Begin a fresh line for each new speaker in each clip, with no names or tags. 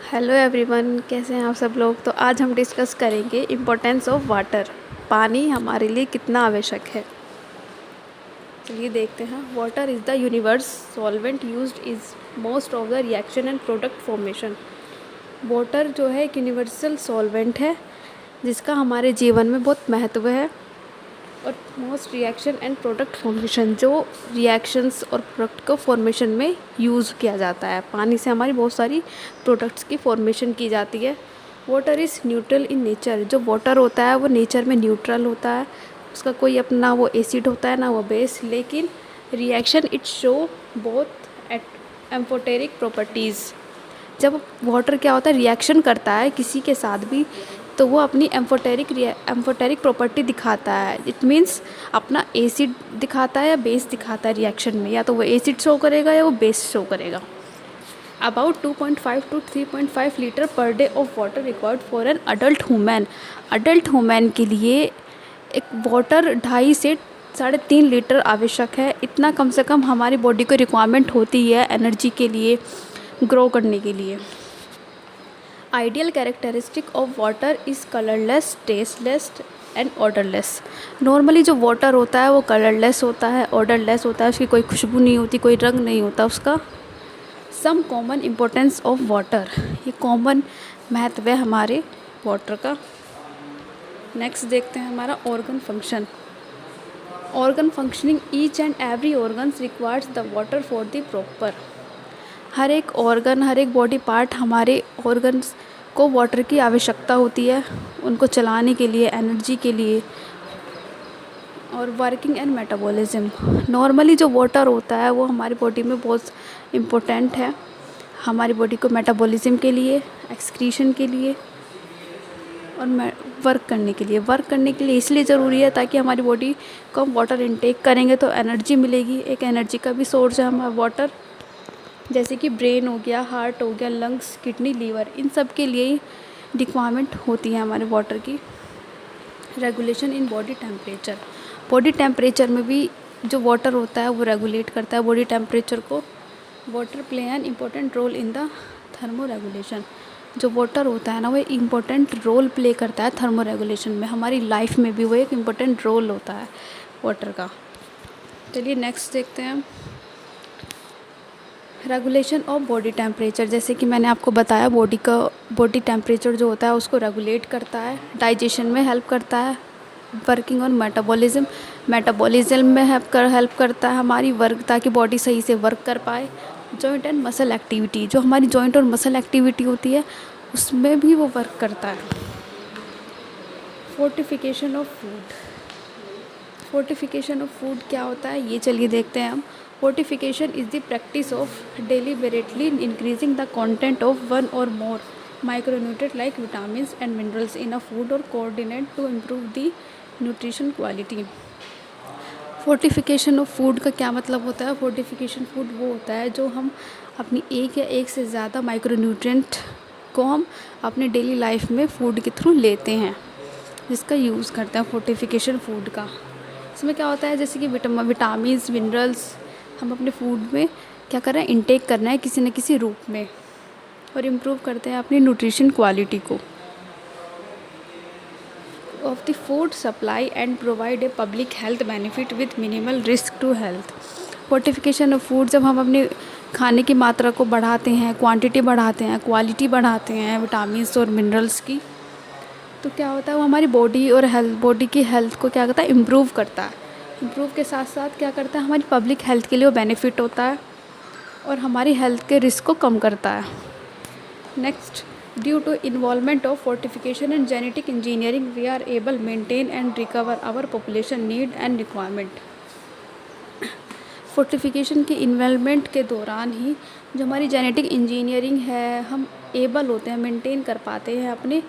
Hello everyone, कैसे हैं आप सब लोग। तो आज हम डिस्कस करेंगे इम्पोर्टेंस ऑफ वाटर। पानी हमारे लिए कितना आवश्यक है। चलिए देखते हैं। Water is the universe solvent used is most of the reaction and product formation. Water जो है एक यूनिवर्सल सॉल्वेंट है जिसका हमारे जीवन में बहुत महत्व है। और most reaction and product formation, जो रिएक्शंस और प्रोडक्ट को फॉर्मेशन में यूज़ किया जाता है। पानी से हमारी बहुत सारी प्रोडक्ट्स की फॉर्मेशन की जाती है। Water is neutral in nature. जो वाटर होता है वो नेचर में न्यूट्रल होता है। उसका कोई अपना वो एसिड होता है ना वो बेस, लेकिन reaction it show both amphoteric properties. जब वाटर क्या होता है रिएक्शन करता है किसी के साथ भी, तो वो अपनी एम्फोटेरिक प्रॉपर्टी दिखाता है। इट मीन्स अपना एसिड दिखाता है या बेस दिखाता है रिएक्शन में। या तो वो एसिड शो करेगा या वो बेस शो करेगा। About 2.5 to 3.5 litre per day of water required for an adult human. Adult human के लिए एक वाटर 2.5 से 3.5 लीटर आवश्यक है। इतना कम से कम हमारी बॉडी को रिक्वायरमेंट होती है एनर्जी के लिए, ग्रो करने के लिए। Ideal characteristic of water is colourless, tasteless and odourless. Normally जो वाटर होता है वो कलरलेस होता है, ऑडरलेस होता है। उसकी कोई खुशबू नहीं होती, कोई रंग नहीं होता उसका। Some common importance of water, ये कॉमन महत्व है हमारे वाटर का। नेक्स्ट देखते हैं हमारा organ function. Organ functioning, each and every organs requires the water for the proper. हर एक ऑर्गन, हर एक बॉडी पार्ट, हमारे ऑर्गन्स को वाटर की आवश्यकता होती है उनको चलाने के लिए, एनर्जी के लिए। और वर्किंग एंड मेटाबॉलिज्म, नॉर्मली जो वाटर होता है वो हमारी बॉडी में बहुत इम्पोर्टेंट है। हमारी बॉडी को मेटाबॉलिज्म के लिए, एक्सक्रीशन के लिए और वर्क करने के लिए इसलिए ज़रूरी है ताकि हमारी बॉडी को हम वाटर इनटेक करेंगे तो एनर्जी मिलेगी। एक एनर्जी का भी सोर्स है हमारा वाटर। जैसे कि ब्रेन हो गया, हार्ट हो गया, लंग्स, किडनी, लीवर, इन सब के लिए रिक्वायरमेंट होती है हमारे वाटर की। Regulation in body temperature, body temperature में भी जो वाटर होता है वो रेगुलेट करता है बॉडी टेम्परेचर को। Water play an important role in the thermoregulation. जो वाटर होता है ना वो एक इम्पोर्टेंट रोल प्ले करता है थर्मो रेगुलेशन में। हमारी लाइफ में भी वो एक इम्पोर्टेंट रोल होता है वाटर का। चलिए नेक्स्ट देखते हैं। रेगुलेशन ऑफ बॉडी टेम्परेचर, जैसे कि मैंने आपको बताया बॉडी टेम्परेचर जो होता है उसको रेगुलेट करता है, डाइजेशन में हेल्प करता है, वर्किंग ऑन मेटाबॉलिज्म में हेल्प करता है हमारी वर्क, ताकि बॉडी सही से वर्क कर पाए। जॉइंट एंड मसल एक्टिविटी, जो हमारी जॉइंट और मसल एक्टिविटी होती है उसमें भी वो वर्क करता है। Fortification of food, fortification of food क्या होता है ये चलिए देखते हैं हम। Fortification is the practice of deliberately increasing the content of one or more micronutrient like vitamins and minerals in a food or coordinate to improve the nutrition quality. Fortification of food का क्या मतलब होता है। Fortification food वो होता है जो हम अपनी एक या एक से ज़्यादा माइक्रोन्यूट्रिएंट को हम अपने डेली लाइफ में फूड के थ्रू लेते हैं, जिसका यूज़ करते हैं फोर्टिफिकेशन फूड का। इसमें क्या होता है, जैसे कि विटामिन्स, मिनरल्स हम अपने फूड में क्या कर रहे हैं, इनटेक करना है किसी न किसी रूप में, और इम्प्रूव करते हैं अपनी न्यूट्रिशन क्वालिटी को। Of the food supply and provide a public health benefit with minimal risk to health. Fortification of food, जब हम अपने खाने की मात्रा को बढ़ाते हैं, क्वांटिटी बढ़ाते हैं, क्वालिटी बढ़ाते हैं विटामिन्स और मिनरल्स की, तो क्या होता है वो हमारी बॉडी की हेल्थ को क्या करता है, इम्प्रूव करता है। इम्प्रूव के साथ साथ क्या करता है, हमारी पब्लिक हेल्थ के लिए वो बेनिफिट होता है और हमारी हेल्थ के रिस्क को कम करता है। Next, due to involvement of fortification and genetic engineering we are able maintain and recover our population need and requirement. Fortification के इन्वॉल्वमेंट के दौरान ही जो हमारी जेनेटिक इंजीनियरिंग है, हम एबल होते हैं, मेंटेन कर पाते हैं अपने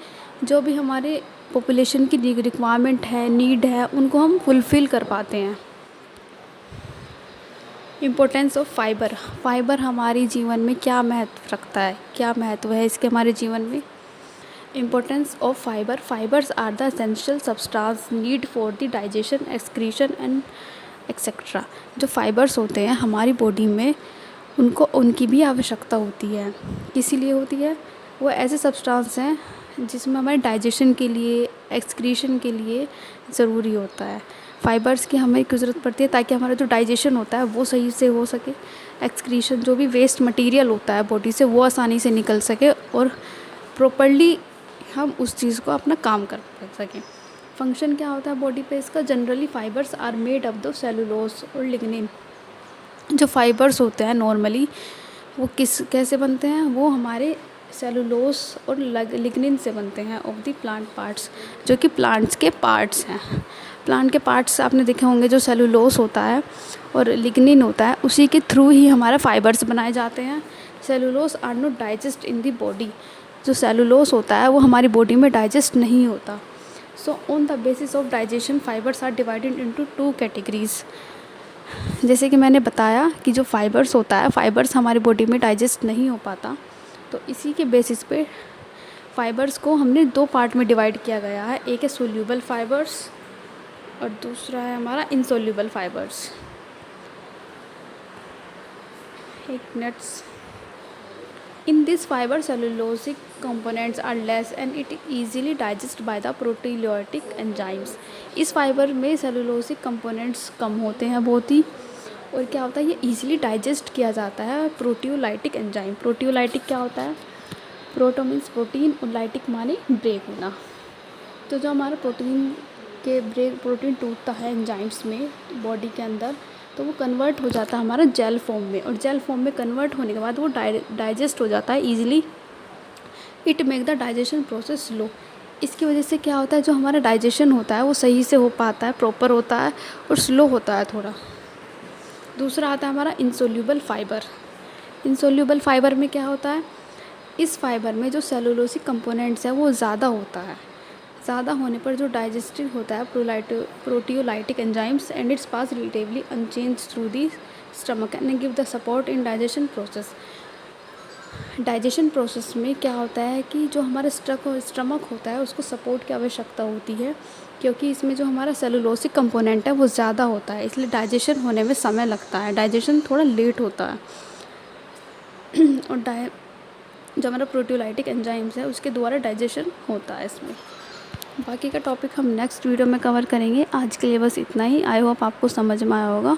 जो भी हमारे पॉपुलेशन की रिक्वायरमेंट है, नीड है, उनको हम फुलफ़िल कर पाते हैं। इम्पोर्टेंस ऑफ फाइबर, फाइबर हमारे जीवन में क्या महत्व रखता है, क्या महत्व है इसके हमारे जीवन में। Importance of fibre, fibres are the essential substance need for the digestion, excretion and etcetera. जो फाइबर्स होते हैं हमारी बॉडी में उनकी भी आवश्यकता होती है। किस लिए होती है, वो ऐसे सब्सटेंस हैं जिसमें हमारे डाइजेशन के लिए, एक्सक्रीशन के लिए ज़रूरी होता है। फाइबर्स की हमें क्यों ज़रूरत पड़ती है? ताकि हमारा जो डाइजेशन होता है वो सही से हो सके, एक्सक्रीशन जो भी वेस्ट मटेरियल होता है बॉडी से वो आसानी से निकल सके और प्रॉपर्ली हम उस चीज़ को अपना काम कर सकें। फंक्शन क्या होता है बॉडी पे इसका? Generally fibres are made of the cellulose और लिग्निन। जो फाइबर्स होते हैं नॉर्मली वो कैसे बनते हैं? वो हमारे सेलुलोज और लिग्निन से बनते हैं ऑफ द प्लांट पार्ट्स, जो कि प्लांट्स के पार्ट्स हैं। प्लांट के पार्ट्स आपने देखे होंगे, जो सेलुलोज होता है और लिग्निन होता है उसी के थ्रू ही हमारे फाइबर्स बनाए जाते हैं। Cellulose are not digest in the body. जो सेलुलोज होता है वो हमारी बॉडी में डाइजेस्ट नहीं होता। So on the basis of digestion fibres are divided into 2 categories. जैसे कि मैंने बताया कि जो फाइबर्स होता है, फाइबर्स हमारी बॉडी में डाइजेस्ट नहीं हो पाता, तो इसी के बेसिस पे फाइबर्स को हमने 2 पार्ट में डिवाइड किया गया है। एक है सोल्यूबल फाइबर्स और दूसरा है हमारा इनसोल्यूबल फाइबर्स। एक nuts in this fibre cellulosic components are less and it easily digest by the proteolytic enzymes. इस फाइबर में सेलुलोसिक कंपोनेंट्स कम होते हैं बहुत ही, और क्या होता है ये इजीली डाइजेस्ट किया जाता है प्रोटियोलाइटिक एंजाइम। प्रोटियोलाइटिक क्या होता है? प्रोटो मीन्स प्रोटीन और लाइटिक माने ब्रेक होना। तो जो हमारा प्रोटीन टूटता है एंजाइम्स में बॉडी के अंदर, तो वो कन्वर्ट हो जाता है हमारा जेल फॉर्म में, और जेल फॉर्म में कन्वर्ट होने के बाद वो डाइजेस्ट हो जाता है easily. It make the digestion process slow. इसकी वजह से क्या होता है, जो हमारा डाइजेशन होता है वो सही से हो पाता है, प्रॉपर होता है और स्लो होता है थोड़ा। दूसरा आता है हमारा इंसोल्यूबल फाइबर। इंसोल्यूबल फाइबर में क्या होता है? इस फाइबर में जो सेलुलोसिक कंपोनेंट्स है वो ज़्यादा होता है। ज़्यादा होने पर जो डाइजेस्टिव होता है proteolytic enzymes and its pass relatively unchange through the stomach and give the support in digestion process. Digestion process में क्या होता है कि जो हमारा स्टमक होता है उसको सपोर्ट की आवश्यकता होती है, क्योंकि इसमें जो हमारा सेलुलोसिक कंपोनेंट है वो ज़्यादा होता है, इसलिए डाइजेशन होने में समय लगता है, डाइजेशन थोड़ा लेट होता है। और जो हमारा प्रोटियोलाइटिक एंजाइम्स है उसके द्वारा डाइजेशन होता है इसमें। बाकी का टॉपिक हम नेक्स्ट वीडियो में कवर करेंगे। आज के लिए बस इतना ही। आई होप आपको समझ में आया होगा।